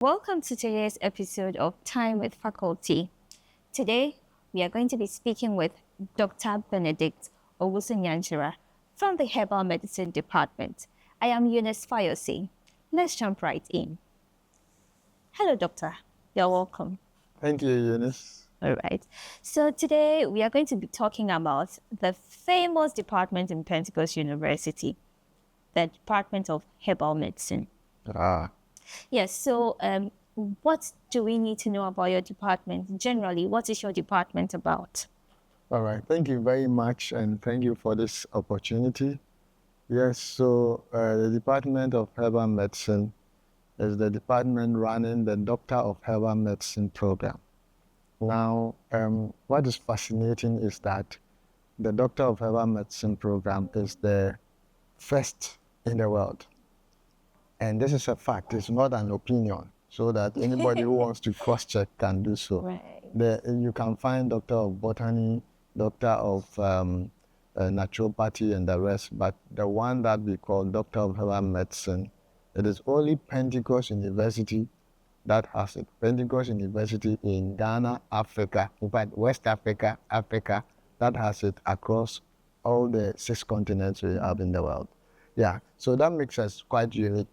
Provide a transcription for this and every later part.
Welcome to today's episode of Time with Faculty. Today, we are going to be speaking with Dr. Benedict Owusu-Nyanchira from the Herbal Medicine Department. I am Eunice Fayose. Let's jump right in. Hello, Doctor. You're welcome. Thank you, Eunice. All right. So today, we are going to be talking about the famous department in Pentecost University, the Department of Herbal Medicine. Yes, so what do we need to know about your department? Generally, what is your department about? All right. Thank you very much, and thank you for this opportunity. Yes, so the Department of Herbal Medicine is the department running the Doctor of Herbal Medicine program. Now, what is fascinating is that the Doctor of Herbal Medicine program is the first in the world. And this is a fact, it's not an opinion, so that anybody who wants to cross-check can do so. Right. You can find Doctor of Botany, Doctor of Naturopathy and the rest, but the one that we call Doctor of Herbal Medicine, it is only Pentecost University that has it. Pentecost University in Ghana, Africa, in fact, West Africa, that has it across all the 6 continents we have in the world. Yeah, so that makes us quite unique.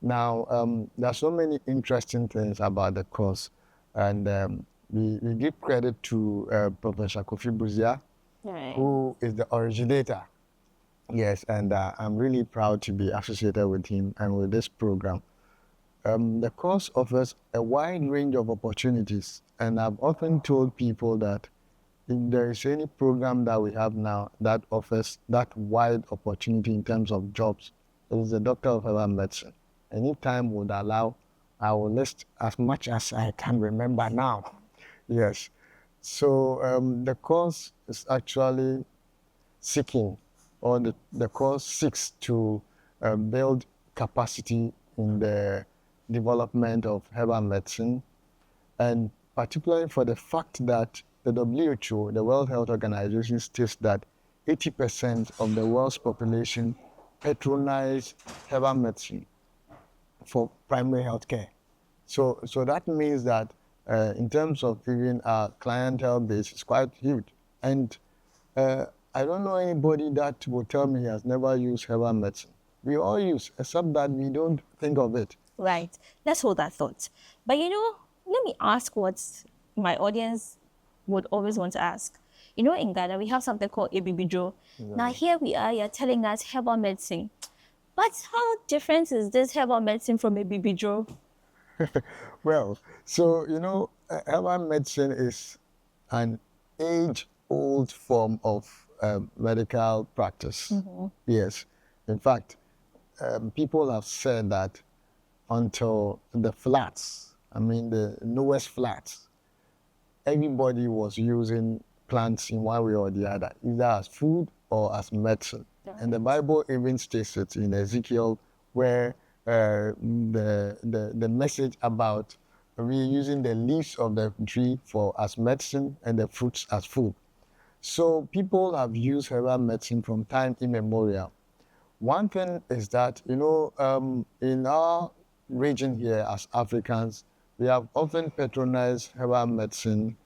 Now, there are so many interesting things about the course, and we give credit to Professor Kofi Buzia, who is the originator. Yes, and I'm really proud to be associated with him and with this program. The course offers a wide range of opportunities, and I've often told people that if there is any program that we have now that offers that wide opportunity in terms of jobs, it is the Doctor of Herbal Medicine. And if time would allow, I will list as much as I can remember now. Yes. So the course is actually seeking, or the course seeks to build capacity in the development of herbal medicine, and particularly for the fact that the WHO, the World Health Organization, states that 80% of the world's population patronize herbal medicine for primary health care. So that means that in terms of even our clientele base, it's quite huge. And I don't know anybody that will tell me he has never used herbal medicine. We all use, except that we don't think of it. Right. Let's hold that thought. But let me ask what my audience would always want to ask. In Ghana, we have something called ABBDRO. Yeah. Now, here we are, you're telling us herbal medicine. But how different is this herbal medicine from ABBDRO? Well, so, herbal medicine is an age-old form of medical practice. Mm-hmm. Yes. In fact, people have said that until the flats, the newest flats, everybody was using plants in one way or the other, either as food or as medicine. Right. And the Bible even states it in Ezekiel, where the message about we using the leaves of the tree as medicine and the fruits as food. So people have used herbal medicine from time immemorial. One thing is that, in our region here as Africans, we have often patronized herbal medicine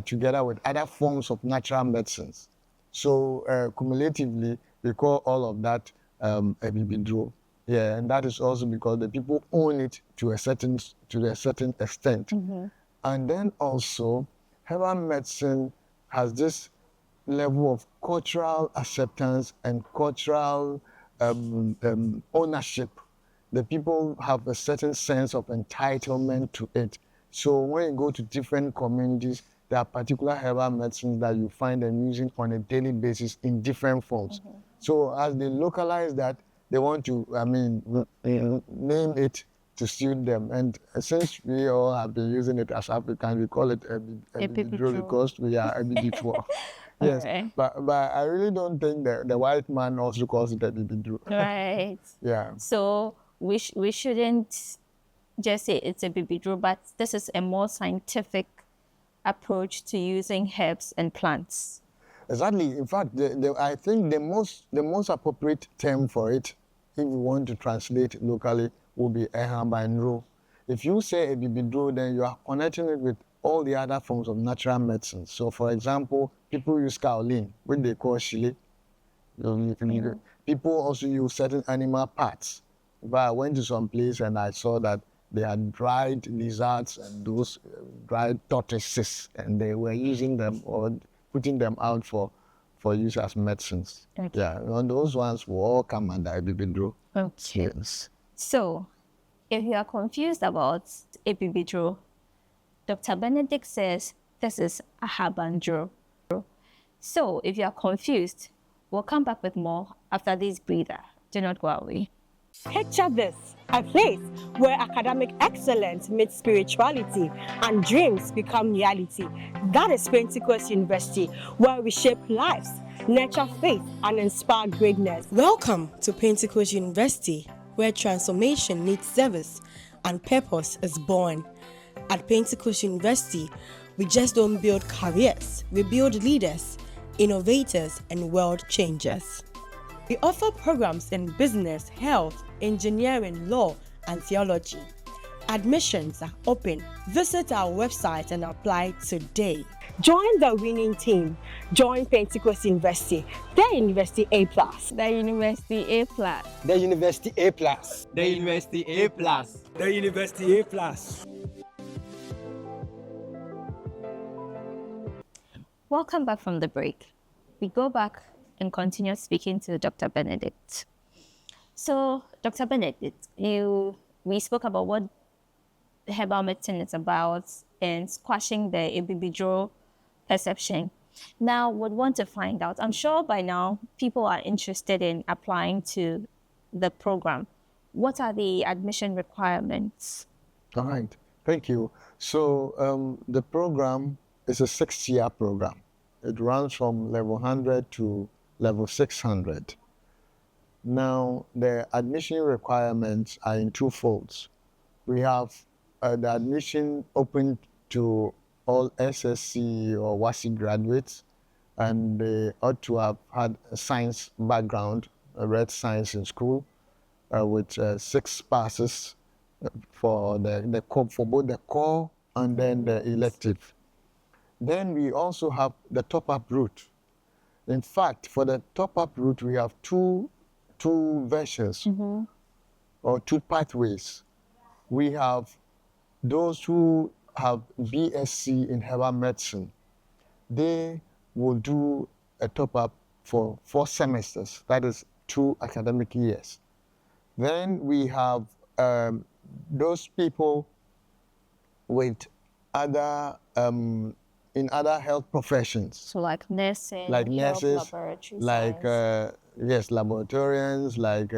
together with other forms of natural medicines. So cumulatively, we call all of that ABBDRO. Yeah, and that is also because the people own it to a certain extent. Mm-hmm. And then also, herbal medicine has this level of cultural acceptance and cultural ownership. The people have a certain sense of entitlement to it. So when you go to different communities, there are particular herbal medicines that you find them using on a daily basis in different forms. Mm-hmm. So as they localize that, they want to, name it to suit them. And since we all have been using it as Africans, we call it ABBDRO because we are ABBDRO. Yes, right. But I really don't think the white man also calls it ABBDRO. Right. Yeah. So we shouldn't just say it's ABBDRO, but this is a more scientific approach to using herbs and plants. Exactly. In fact, I think the most appropriate term for it, if we want to translate locally, would be Ehambandro. If you say ebibidro, then you are connecting it with all the other forms of natural medicine. So, for example, people use kaolin, which they call chile. People also use certain animal parts. But I went to some place and I saw that they had dried lizards and those dried tortoises, and they were using them or putting them out for use as medicines. Okay. Yeah, and those ones will all come under ebibidro. Okay. Yes. So, if you are confused about ebibidro, Dr. Benedict says this is a habandro. So, if you are confused, we'll come back with more after this breather. Do not go away. Picture this, a place where academic excellence meets spirituality and dreams become reality. That is Pentecost University, where we shape lives, nurture faith, and inspire greatness. Welcome to Pentecost University, where transformation meets service and purpose is born. At Pentecost University, we just don't build careers, we build leaders, innovators, and world changers. We offer programs in business, health, engineering, law, and theology. Admissions are open. Visit our website and apply today. Join the winning team. Join Pentecost University, the University A+. The University A+. The University A+. The University A+. The University A+. Welcome back from the break. We go back and continue speaking to Dr. Benedict. So, Dr. Benedict, we spoke about what herbal medicine is about and squashing the ebibidro perception. Now, we want to find out, I'm sure by now people are interested in applying to the program. What are the admission requirements? All right, thank you. So the program is a 6-year program. It runs from level 100 to level 600. Now, the admission requirements are in two folds. We have the admission open to all SSC or WASI graduates, and they ought to have had a science background, read science in school, with 6 passes for for both the core and then the elective. Then we also have the top-up route. In fact, for the top-up route, we have two versions or 2 pathways. We have those who have BSc in herbal medicine. They will do a top-up for 4 semesters. That is 2 academic years. Then we have those people with other in other health professions. So like nursing, Like nurses, laboratory like science. yes, laboratorians, like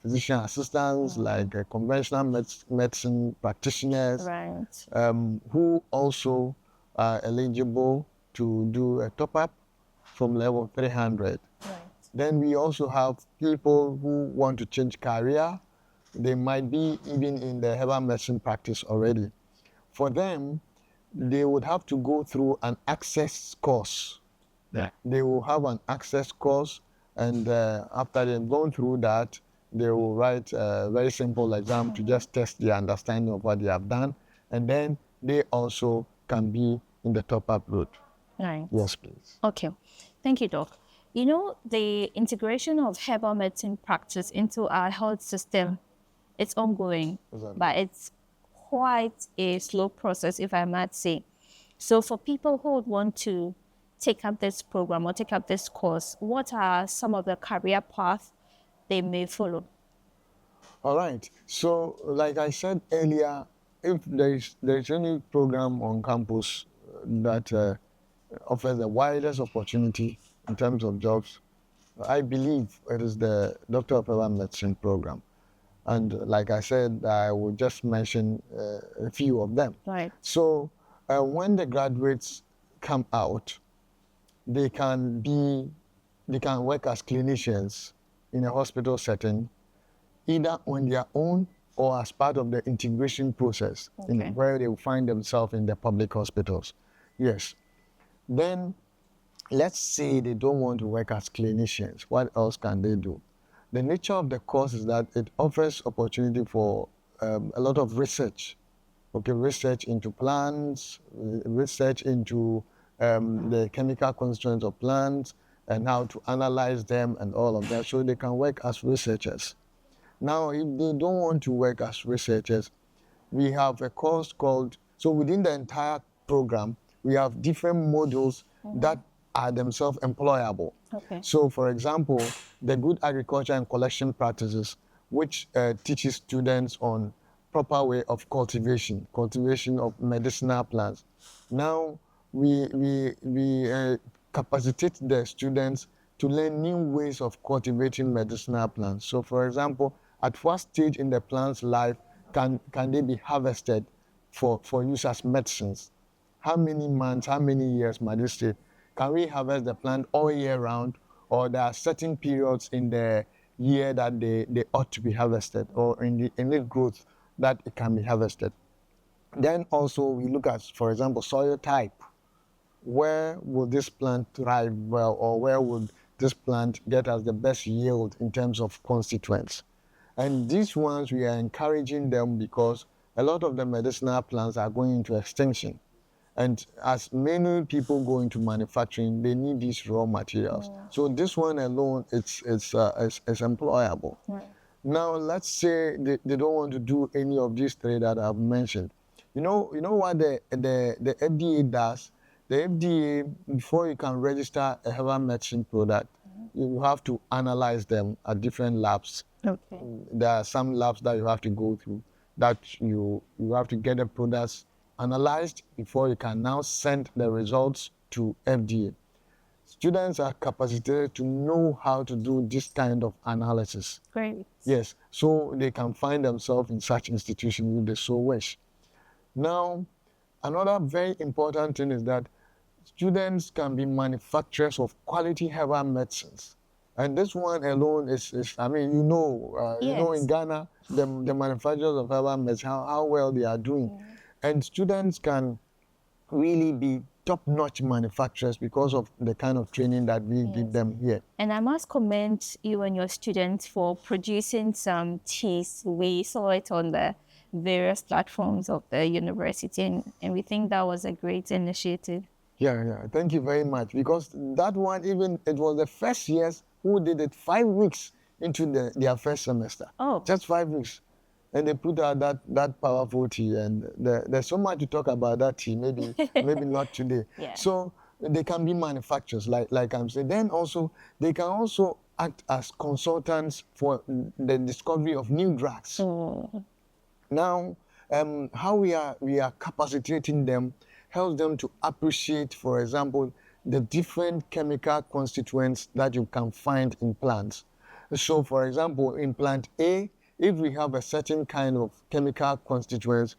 physician assistants, like conventional medicine practitioners, Right. who also are eligible to do a top-up from level 300. Right. Then we also have people who want to change career. They might be even in the herbal medicine practice already. For them, they would have to go through an access course. Yeah. They will have an access course, and after they've gone through that, they will write a very simple exam to just test their understanding of what they have done, and then they also can be in the top-up route. Right. Yes, please. Okay. Thank you, Doc. You know, the integration of herbal medicine practice into our health system, it's ongoing, Exactly. but it's quite a slow process, if I might say. So for people who would want to take up this program or take up this course, what are some of the career paths they may follow? All right. So, like I said earlier, if there is any program on campus that offers the widest opportunity in terms of jobs, I believe it is the Doctor of Herbal Medicine program. And like I said, I will just mention a few of them. Right. So when the graduates come out, they can work as clinicians in a hospital setting, either on their own or as part of the integration process, Okay. where they will find themselves in the public hospitals. Yes. Then, let's say they don't want to work as clinicians. What else can they do? The nature of the course is that it offers opportunity for a lot of research okay, research into plants, research into the chemical constituents of plants and how to analyze them and all of that, so they can work as researchers. Now, if they don't want to work as researchers, we have a course called, so within the entire program, we have different modules that are themselves employable. Okay. So, for example, the good agriculture and collection practices, which teaches students on proper way of cultivation of medicinal plants. Now, we capacitate the students to learn new ways of cultivating medicinal plants. So, for example, at what stage in the plant's life can they be harvested for use as medicines? How many months, how many years might you say? Can we harvest the plant all year round, or there are certain periods in the year that they ought to be harvested, or in the growth that it can be harvested? Then also we look at, for example, soil type. Where will this plant thrive well, or where would this plant get us the best yield in terms of constituents? And these ones, we are encouraging them because a lot of the medicinal plants are going into extinction. And as many people go into manufacturing, they need these raw materials. So this one alone, it's employable. Right. Now, let's say they don't want to do any of these three that I've mentioned. You know what the FDA does? The FDA, before you can register a herbal medicine product, you have to analyze them at different labs. Okay. There are some labs that you have to go through, that you have to get the products analyzed before you can now send the results to FDA. Students are capacitated to know how to do this kind of analysis. Great. Yes, so they can find themselves in such institutions if they so wish. Now, another very important thing is that students can be manufacturers of quality herbal medicines. And this one alone is I mean, you know in Ghana, the manufacturers of herbal medicine, how well they are doing. And students can really be top-notch manufacturers because of the kind of training that we give them here. And I must commend you and your students for producing some teas. We saw it on the various platforms of the university, and we think that was a great initiative. Yeah, thank you very much. Because that one, even it was the first years who did it 5 weeks into their first semester. Oh. Just 5 weeks. And they put out that powerful tea, and there's so much to talk about that tea. Maybe not today. Yeah. So they can be manufacturers, like I'm saying. Then also they can also act as consultants for the discovery of new drugs. Now, how we are capacitating them helps them to appreciate, for example, the different chemical constituents that you can find in plants. So, for example, in plant A, if we have a certain kind of chemical constituents,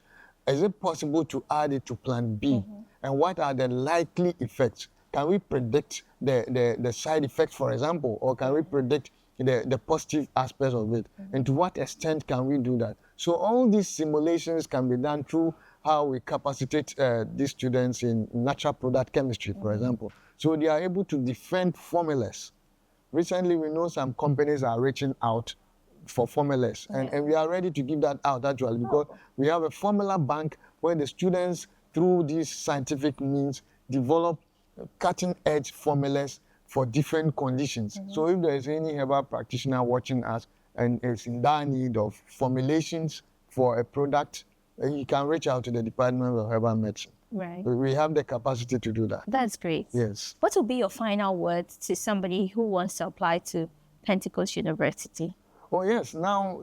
is it possible to add it to plant B? And what are the likely effects? Can we predict the side effects, for example, or can we predict the positive aspects of it? And to what extent can we do that? So all these simulations can be done through how we capacitate these students in natural product chemistry, for example. So they are able to defend formulas. Recently, we know some companies are reaching out for formulas, and we are ready to give that out actually, because we have a formula bank where the students, through these scientific means, develop cutting-edge formulas for different conditions. So if there is any herbal practitioner watching us and is in dire need of formulations for a product, you can reach out to the Department of Herbal Medicine. Right. We have the capacity to do that. That's great. Yes. What will be your final words to somebody who wants to apply to Pentecost University? Oh, yes. Now,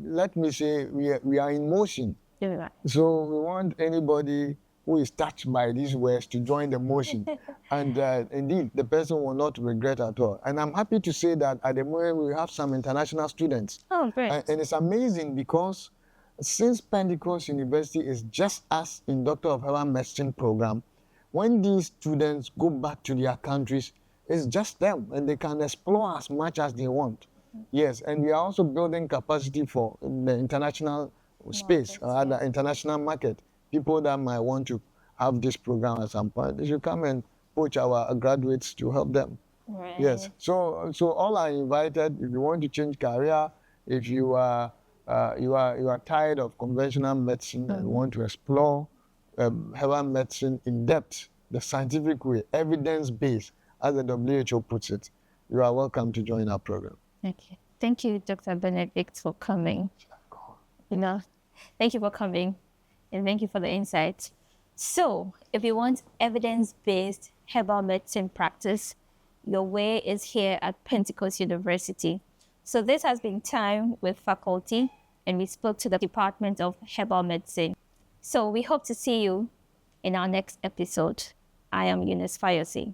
let me say we are in motion. You're right. So we want anybody who is touched by these words to join the motion. And indeed, the person will not regret at all. And I'm happy to say that at the moment we have some international students. Oh, great. And it's amazing because since Pentecost University is just us in Doctor of Herbal Medicine program, when these students go back to their countries, it's just them and they can explore as much as they want. Yes, and we are also building capacity for the international space, or the international market. People that might want to have this program at some point, they should come and poach our graduates to help them. Right. Yes, so all are invited. If you want to change career, if you are you are tired of conventional medicine and want to explore herbal medicine in depth, the scientific way, evidence-based, as the WHO puts it, you are welcome to join our program. Okay. Thank you, Dr. Benedict, for coming. Thank you for coming, and thank you for the insights. So, if you want evidence-based herbal medicine practice, your way is here at Pentecost University. So this has been Time with Faculty, and we spoke to the Department of Herbal Medicine. So we hope to see you in our next episode. I am Eunice Fayose.